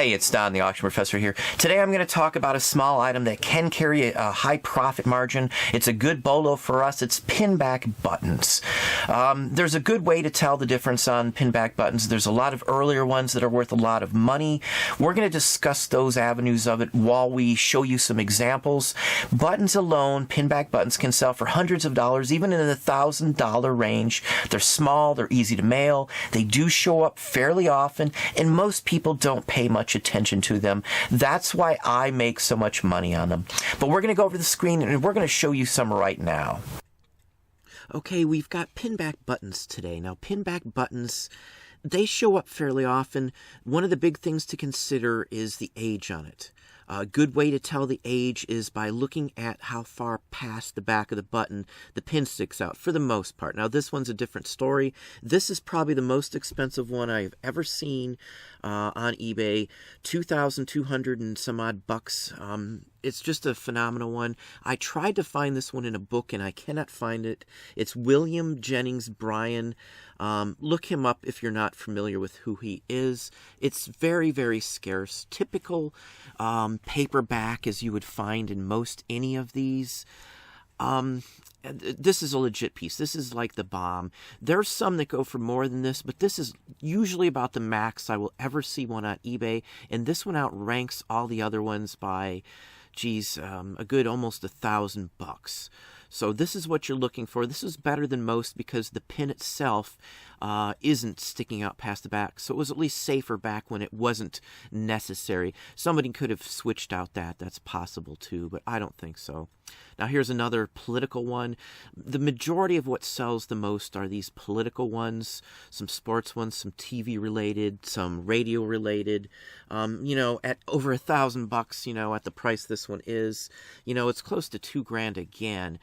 Hey, it's Don, the Auction Professor here. Today I'm going to talk about a small item that can carry a high profit margin. It's a good BOLO for us. It's pinback buttons. There's a good way to tell the difference on pinback buttons. There's a lot of earlier ones that are worth a lot of money. We're going to discuss those avenues of it while we show you some examples. Buttons alone, pinback buttons, can sell for hundreds of dollars, even in the $1,000 range. They're small, they're easy to mail, they do show up fairly often, and most people don't pay much attention to them. That's why I make so much money on them. But we're going to go over the screen and we're going to show you some right now. Okay, we've got pinback buttons today. Now, pinback buttons, they show up fairly often. One of the big things to consider is the age on it. A good way to tell the age is by looking at how far past the back of the button the pin sticks out, for the most part. Now, this one's a different story. This is probably the most expensive one I've ever seen on eBay. 2,200 and some odd bucks. It's just a phenomenal one. I tried to find this one in a book, and I cannot find it. It's William Jennings Bryan. Look him up if you're not familiar with who he is. It's very, very scarce. Typical paperback as you would find in most any of these. This is a legit piece. This is like the bomb. There's some that go for more than this, but this is usually about the max I will ever see one on eBay, and this one outranks all the other ones by, a good almost $1,000. So this is what you're looking for. This is better than most because the pin itself isn't sticking out past the back. So it was at least safer back when it wasn't necessary. Somebody could have switched out that. That's possible too, but I don't think so. Now here's another political one. The majority of what sells the most are these political ones, some sports ones, some TV related, some radio related. At over $1,000, at the price this one is, it's close to $2,000 again.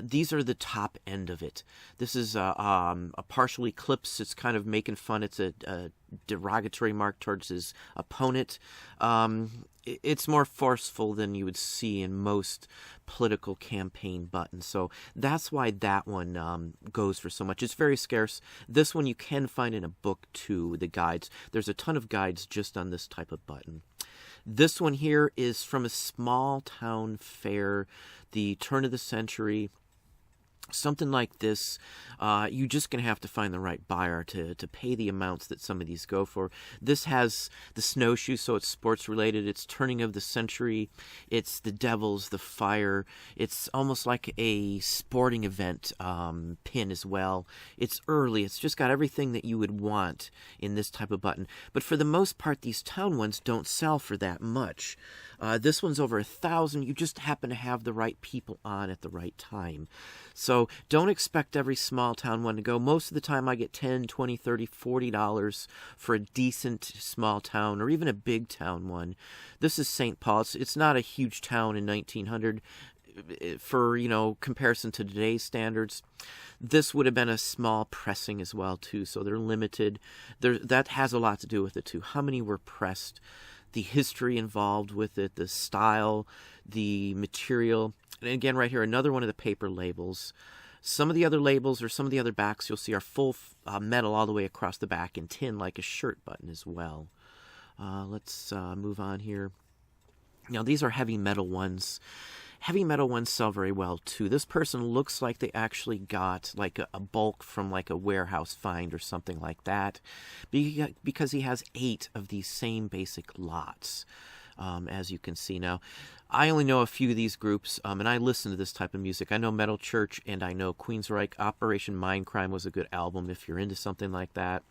These are the top end of it. This is a partial eclipse. It's kind of making fun. It's a derogatory mark towards his opponent. It's more forceful than you would see in most political campaign buttons. So that's why that one goes for so much. It's very scarce. This one you can find in a book too, the guides. There's a ton of guides just on this type of button. This one here is from a small town fair, the turn of the century. Something like this, you're just going to have to find the right buyer to pay the amounts that some of these go for. This has the snowshoe, so it's sports related. It's turning of the century. It's the Devils, the fire. It's almost like a sporting event pin as well. It's early. It's just got everything that you would want in this type of button. But for the most part, these town ones don't sell for that much. This one's over $1,000. You just happen to have the right people on at the right time. So don't expect every small town one to go. Most of the time I get $10, $20, $30, $40 for a decent small town or even a big town one. This is St. Paul. It's not a huge town in 1900 for, comparison to today's standards. This would have been a small pressing as well too, so they're limited. That has a lot to do with it too. How many were pressed? The history involved with it, the style, the material. And again, right here, another one of the paper labels. Some of the other labels or some of the other backs you'll see are full metal all the way across the back and tin like a shirt button as well. Let's move on here. Now, these are heavy metal ones. Heavy metal ones sell very well too. This person looks like they actually got like a bulk from like a warehouse find or something like that, because he has 8 of these same basic lots, as you can see. Now, I only know a few of these groups, and I listen to this type of music. I know Metal Church and I know Queensryche. Operation Mindcrime was a good album if you're into something like that.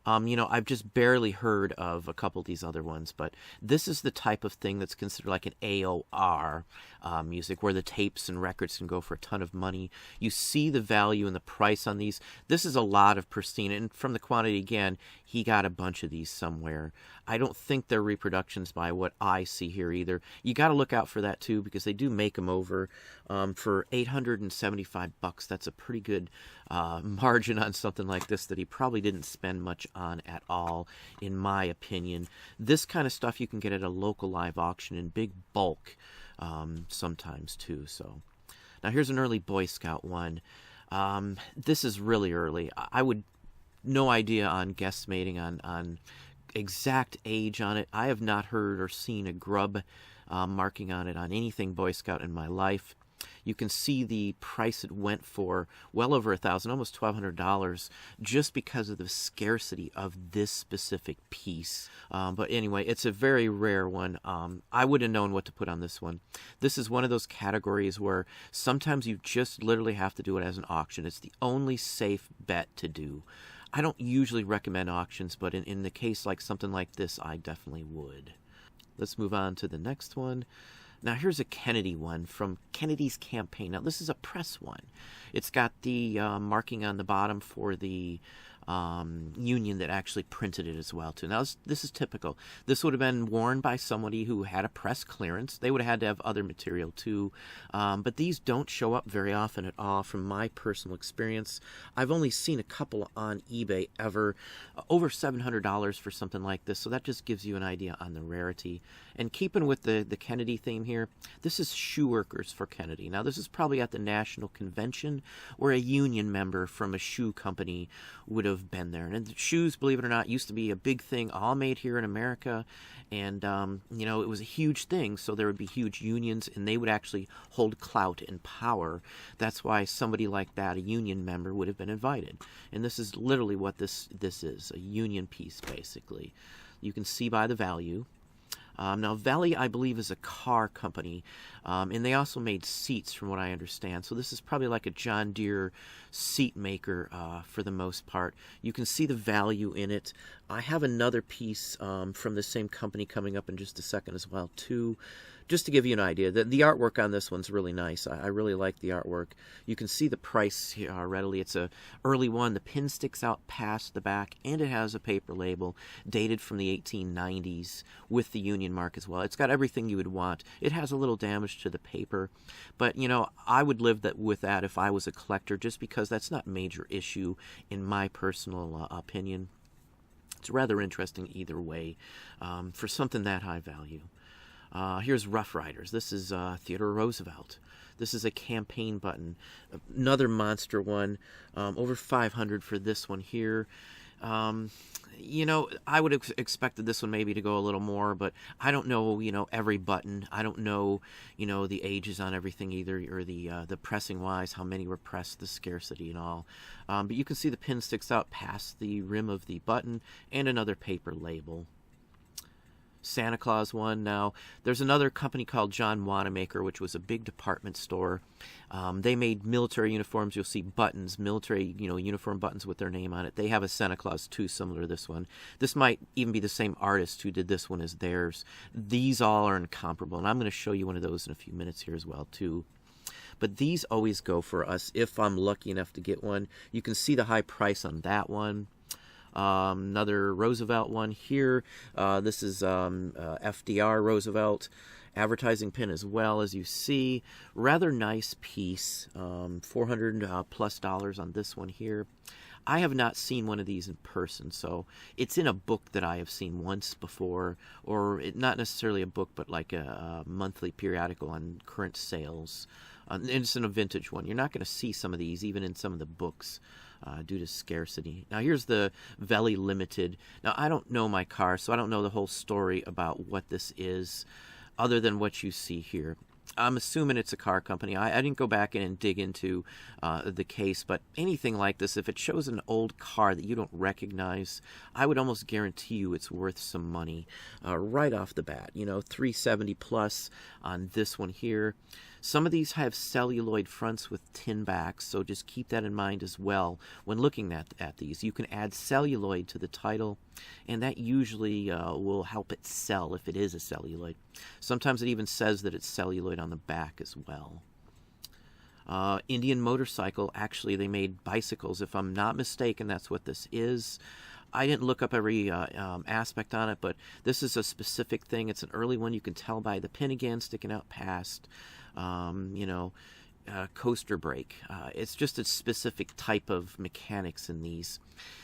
I've just barely heard of a couple of these other ones, but this is the type of thing that's considered like an AOR music, where the tapes and records can go for a ton of money. You see the value and the price on these. This is a lot of pristine, and from the quantity, again, he got a bunch of these somewhere. I don't think they're reproductions by what I see here either. You got to look out for that too, because they do make them over for $875. That's a pretty good margin on something like this that he probably didn't spend much on at all, in my opinion. This kind of stuff you can get at a local live auction in big bulk sometimes too. So now here's an early Boy Scout one. This is really early. I would no idea on guesstimating on exact age on it. I have not heard or seen a grub marking on it on anything Boy Scout in my life. You can see the price it went for, well over $1,000, almost $1,200, just because of the scarcity of this specific piece. But anyway, it's a very rare one. I wouldn't have known what to put on this one. This is one of those categories where sometimes you just literally have to do it as an auction. It's the only safe bet to do. I don't usually recommend auctions, but in the case like something like this, I definitely would. Let's move on to the next one. Now here's a Kennedy one from Kennedy's campaign. Now this is a press one. It's got the marking on the bottom for the union that actually printed it as well too. Now this is typical. This would have been worn by somebody who had a press clearance. They would have had to have other material too, but these don't show up very often at all from my personal experience. I've only seen a couple on eBay ever, over $700 for something like this, so that just gives you an idea on the rarity. And keeping with the Kennedy theme here, this is shoe workers for Kennedy. Now this is probably at the National Convention where a union member from a shoe company would have been there. And the shoes, believe it or not, used to be a big thing, all made here in America. And, you know, it was a huge thing, so there would be huge unions, and they would actually hold clout and power. That's why somebody like that, a union member, would have been invited. And this is literally what this is, a union piece, basically. You can see by the value. Now, Valley, I believe, is a car company, and they also made seats, from what I understand. So this is probably like a John Deere seat maker for the most part. You can see the value in it. I have another piece from the same company coming up in just a second as well, too. Just to give you an idea, the artwork on this one's really nice. I really like the artwork. You can see the price here readily. It's a early one. The pin sticks out past the back, and it has a paper label dated from the 1890s with the Union mark as well. It's got everything you would want. It has a little damage to the paper, but you know, I would live with that if I was a collector, just because that's not a major issue in my personal opinion. It's rather interesting either way for something that high value. Here's Rough Riders. This is Theodore Roosevelt. This is a campaign button. Another monster one. Over $500 for this one here. You know, I would have expected this one maybe to go a little more, but I don't know, you know, every button. I don't know, you know, the ages on everything either, or the pressing wise, how many were pressed, the scarcity and all. But you can see the pin sticks out past the rim of the button, and another paper label. Santa Claus one. Now, there's another company called John Wanamaker, which was a big department store. They made military uniforms. You'll see buttons, military, you know, uniform buttons with their name on it. They have a Santa Claus too, similar to this one. This might even be the same artist who did this one as theirs. These all are incomparable, and I'm going to show you one of those in a few minutes here as well too. But these always go for us if I'm lucky enough to get one. You can see the high price on that one. Another Roosevelt one here. This is FDR Roosevelt advertising pin as well, as you see. Rather nice piece. $400 plus on this one here. I have not seen one of these in person, so it's in a book that I have seen once before, or not necessarily a book, but like a monthly periodical on current sales. And it's in a vintage one. You're not going to see some of these even in some of the books. Due to scarcity. Now here's the Valley Limited. Now I don't know my car, so I don't know the whole story about what this is, other than what you see here. I'm assuming it's a car company. I didn't go back in and dig into the case, but anything like this, if it shows an old car that you don't recognize, I would almost guarantee you it's worth some money right off the bat. You know, $370 plus on this one here. Some of these have celluloid fronts with tin backs, so just keep that in mind as well when looking at these. You can add celluloid to the title, and that usually will help it sell if it is a celluloid. Sometimes it even says that it's celluloid on the back as well. Indian Motorcycle, actually they made bicycles. If I'm not mistaken, that's what this is. I didn't look up every aspect on it, but this is a specific thing. It's an early one. You can tell by the pin again sticking out past. You know, coaster brake. It's just a specific type of mechanics in these.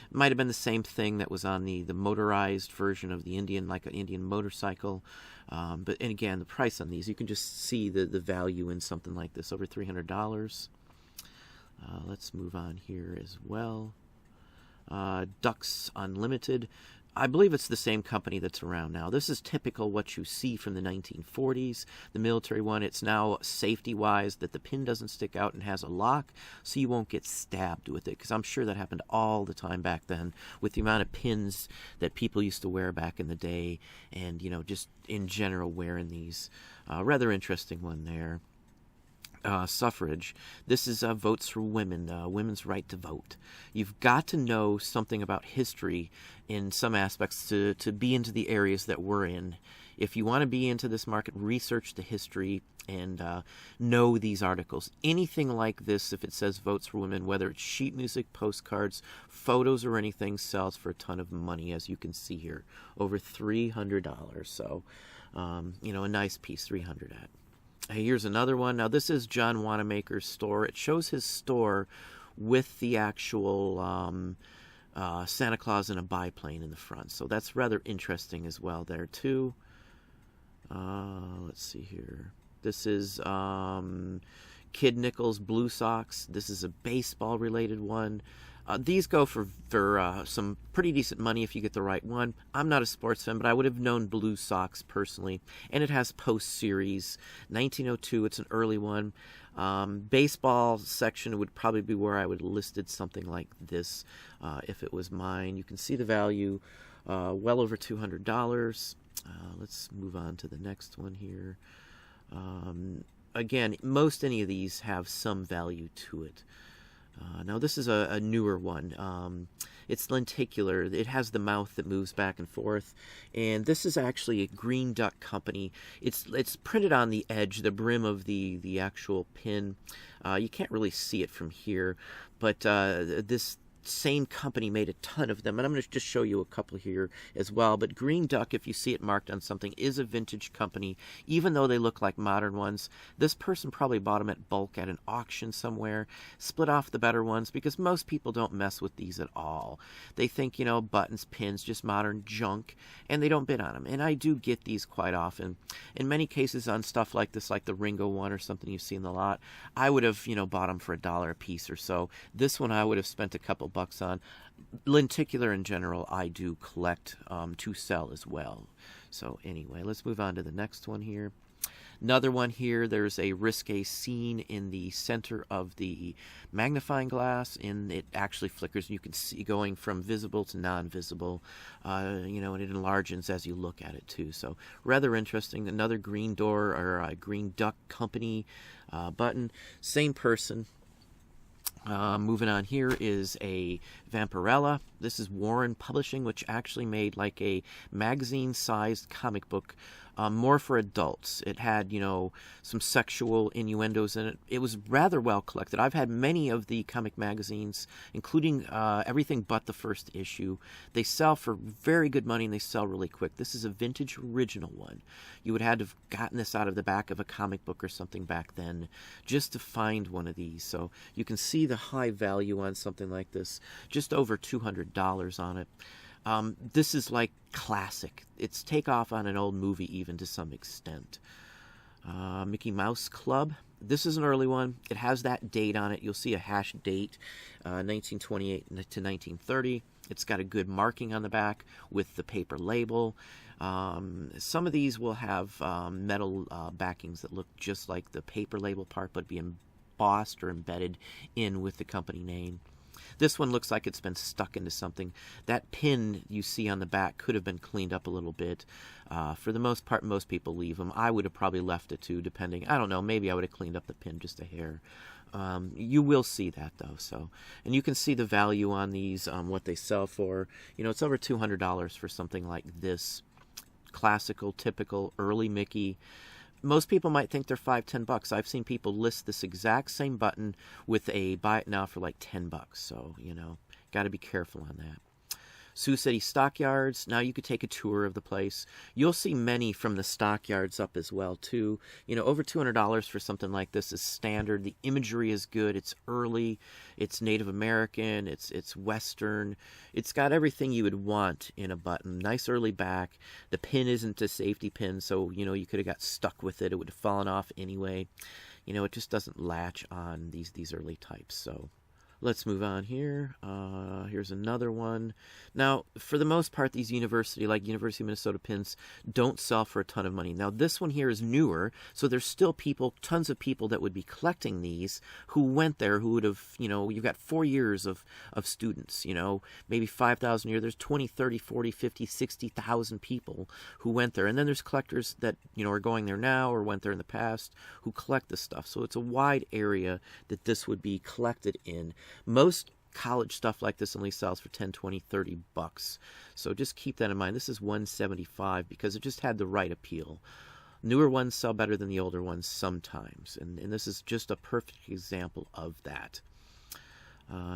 It might have been the same thing that was on the motorized version of the Indian, like an Indian Motorcycle. And again, the price on these, you can just see the value in something like this, over $300. Let's move on here as well. Ducks Unlimited. I believe it's the same company that's around now. This is typical what you see from the 1940s, the military one. It's now safety-wise that the pin doesn't stick out and has a lock, so you won't get stabbed with it, because I'm sure that happened all the time back then with the amount of pins that people used to wear back in the day, and, just in general wearing these. Rather interesting one there. Suffrage. This is votes for women, women's right to vote. You've got to know something about history in some aspects to be into the areas that we're in. If you want to be into this market, research the history and know these articles. Anything like this, if it says votes for women, whether it's sheet music, postcards, photos, or anything, sells for a ton of money, as you can see here. Over $300. So, a nice piece, $300 at. Here's another one. Now, this is John Wanamaker's store. It shows his store with the actual Santa Claus in a biplane in the front. So that's rather interesting as well there, too. Let's see here. This is Kid Nichols Blue Socks. This is a baseball-related one. These go for some pretty decent money if you get the right one. I'm not a sports fan, but I would have known Blue Sox personally. And it has post-series. 1902, it's an early one. Baseball section would probably be where I would have listed something like this if it was mine. You can see the value, well over $200. Let's move on to the next one here. Again, most any of these have some value to it. Now, this is a newer one. It's lenticular. It has the mouth that moves back and forth. And this is actually a Green Duck company. It's printed on the edge, the brim of the actual pin. You can't really see it from here. But this same company made a ton of them, and I'm going to just show you a couple here as well. But Green Duck, if you see it marked on something, is a vintage company, even though they look like modern ones. This person probably bought them at bulk at an auction somewhere, split off the better ones, because most people don't mess with these at all. They think, buttons, pins, just modern junk, and they don't bid on them. And I do get these quite often. In many cases on stuff like this, like the Ringo one or something you see in the lot, I would have, bought them for $1 a piece or so. This one I would have spent a couple bucks on. Lenticular in general I do collect to sell as well. So anyway, let's move on to the next one here. Another one here, there's a risque scene in the center of the magnifying glass, and it actually flickers. You can see going from visible to non-visible, and it enlarges as you look at it too. So rather interesting. Another Green Door or a Green Duck Company button. Same person. Moving on, here is a Vampirella. This is Warren Publishing, which actually made like a magazine-sized comic book, more for adults. It had, some sexual innuendos in it. It was rather well collected. I've had many of the comic magazines, including everything but the first issue. They sell for very good money, and they sell really quick. This is a vintage original one. You would have had to have gotten this out of the back of a comic book or something back then just to find one of these. So you can see the high value on something like this, just over $200 on it. This is like classic. It's takeoff on an old movie even to some extent. Mickey Mouse Club. This is an early one. It has that date on it. You'll see a hash date, 1928 to 1930. It's got a good marking on the back with the paper label. Some of these will have metal backings that look just like the paper label part, but be embossed or embedded in with the company name. This one looks like it's been stuck into something. That pin you see on the back could have been cleaned up a little bit. For the most part, most people leave them. I would have probably left it too, depending. I don't know, maybe I would have cleaned up the pin just a hair. You will see that, though. So, and you can see the value on these, what they sell for. It's over $200 for something like this. Classical, typical, early Mickey. Most people might think they're $5-10. I've seen people list this exact same button with a buy it now for like $10. So, got to be careful on that. Sioux City Stockyards. Now you could take a tour of the place. You'll see many from the stockyards up as well too. Over $200 for something like this is standard. The imagery is good. It's early. It's Native American. It's Western. It's got everything you would want in a button. Nice early back. The pin isn't a safety pin, so you could have got stuck with it. It would have fallen off anyway. It just doesn't latch on these early types. So Let's move on here. Here's another one. Now, for the most part, these University of Minnesota pins don't sell for a ton of money. Now, this one here is newer, so there's still tons of people that would be collecting these who went there, who would have, you've got 4 years of students, maybe 5,000 a year. There's 20, 30, 40, 50, 60,000 people who went there. And then there's collectors that, are going there now or went there in the past who collect this stuff. So it's a wide area that this would be collected in. Most college stuff like this only sells for 10, 20, 30 bucks. So just keep that in mind. This is $175 because it just had the right appeal. Newer ones sell better than the older ones sometimes, and this is just a perfect example of that.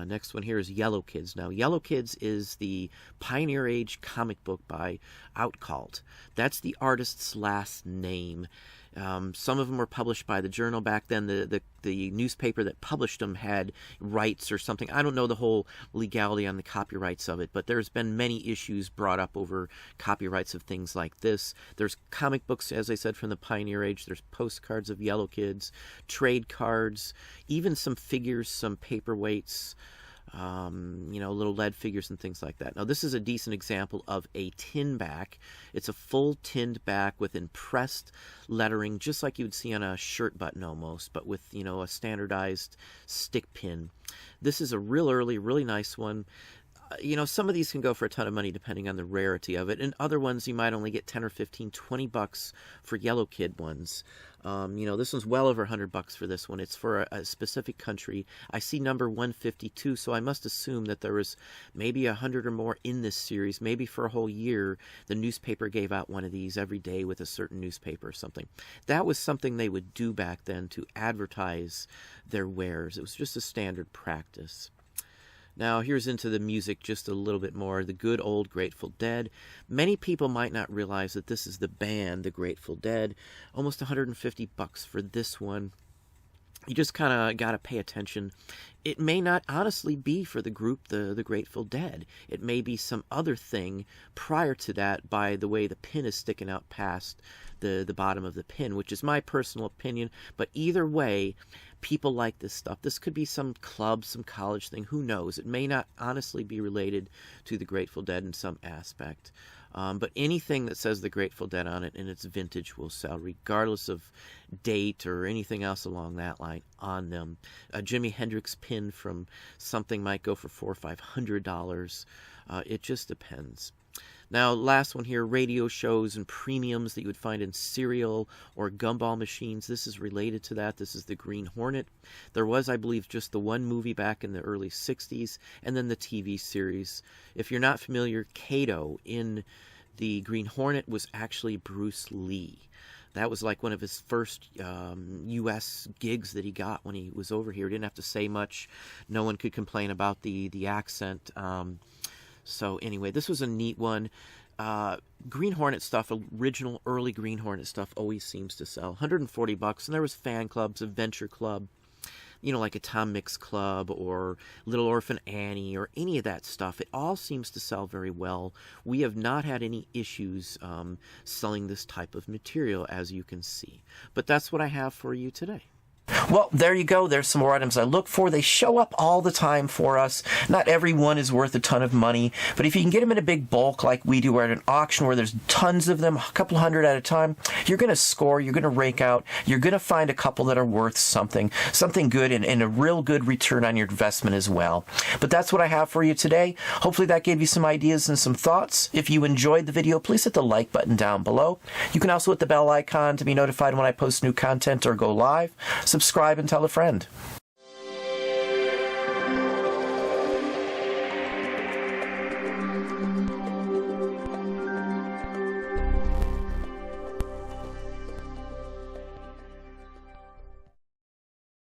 Next one here is Yellow Kids. Now, Yellow Kids is the Pioneer Age comic book by Outcalt. That's the artist's last name. Some of them were published by the Journal back then. The newspaper that published them had rights or something. I don't know the whole legality on the copyrights of it, but there's been many issues brought up over copyrights of things like this. There's comic books, as I said, from the Pioneer Age. There's postcards of Yellow Kids, trade cards, even some figures, some paperweights, little lead figures and things like that. Now, this is a decent example of a tin back. It's a full tinned back with impressed lettering, just like you would see on a shirt button almost, but with, a standardized stick pin. This is a real early, really nice one. Some of these can go for a ton of money depending on the rarity of it, and other ones you might only get 10 or 15, 20 bucks for Yellow Kid ones. This one's well over $100 for this one. It's for a specific country. I see number 152, so I must assume that there was maybe 100 or more in this series. Maybe for a whole year, the newspaper gave out one of these every day with a certain newspaper or something. That was something they would do back then to advertise their wares. It was just a standard practice. Now, here's into the music just a little bit more. The good old Grateful Dead. Many people might not realize that this is the band, the Grateful Dead. Almost $150 for this one. You just kind of got to pay attention. It may not honestly be for the group, the Grateful Dead. It may be some other thing prior to that by the way the pin is sticking out past the bottom of the pin, which is my personal opinion. But either way, people like this stuff. This could be some club, some college thing. Who knows? It may not honestly be related to the Grateful Dead in some aspect. But anything that says the Grateful Dead on it and it's vintage will sell, regardless of date or anything else along that line on them. A Jimi Hendrix pin from something might go for $400 or $500. It just depends. Now, last one here, radio shows and premiums that you would find in cereal or gumball machines. This is related to that. This is the Green Hornet. There was, I believe, just the one movie back in the early 60s, and then the TV series. If you're not familiar, Kato in the Green Hornet was actually Bruce Lee. That was like one of his first U.S. gigs that he got when he was over here. He didn't have to say much. No one could complain about the accent. So anyway, this was a neat one. Green Hornet stuff, original early Green Hornet stuff, always seems to sell. $140, and there was fan clubs, Adventure Club, like a Tom Mix Club or Little Orphan Annie or any of that stuff. It all seems to sell very well. We have not had any issues selling this type of material, as you can see. But that's what I have for you today. Well, there you go. There's some more items I look for. They show up all the time for us. Not every one is worth a ton of money, but if you can get them in a big bulk like we do, or at an auction where there's tons of them, a couple hundred at a time, you're going to score, you're going to rake out, you're going to find a couple that are worth something good, and a real good return on your investment as well. But that's what I have for you today. Hopefully that gave you some ideas and some thoughts. If you enjoyed the video, please hit the like button down below. You can also hit the bell icon to be notified when I post new content or go live. Subscribe and tell a friend.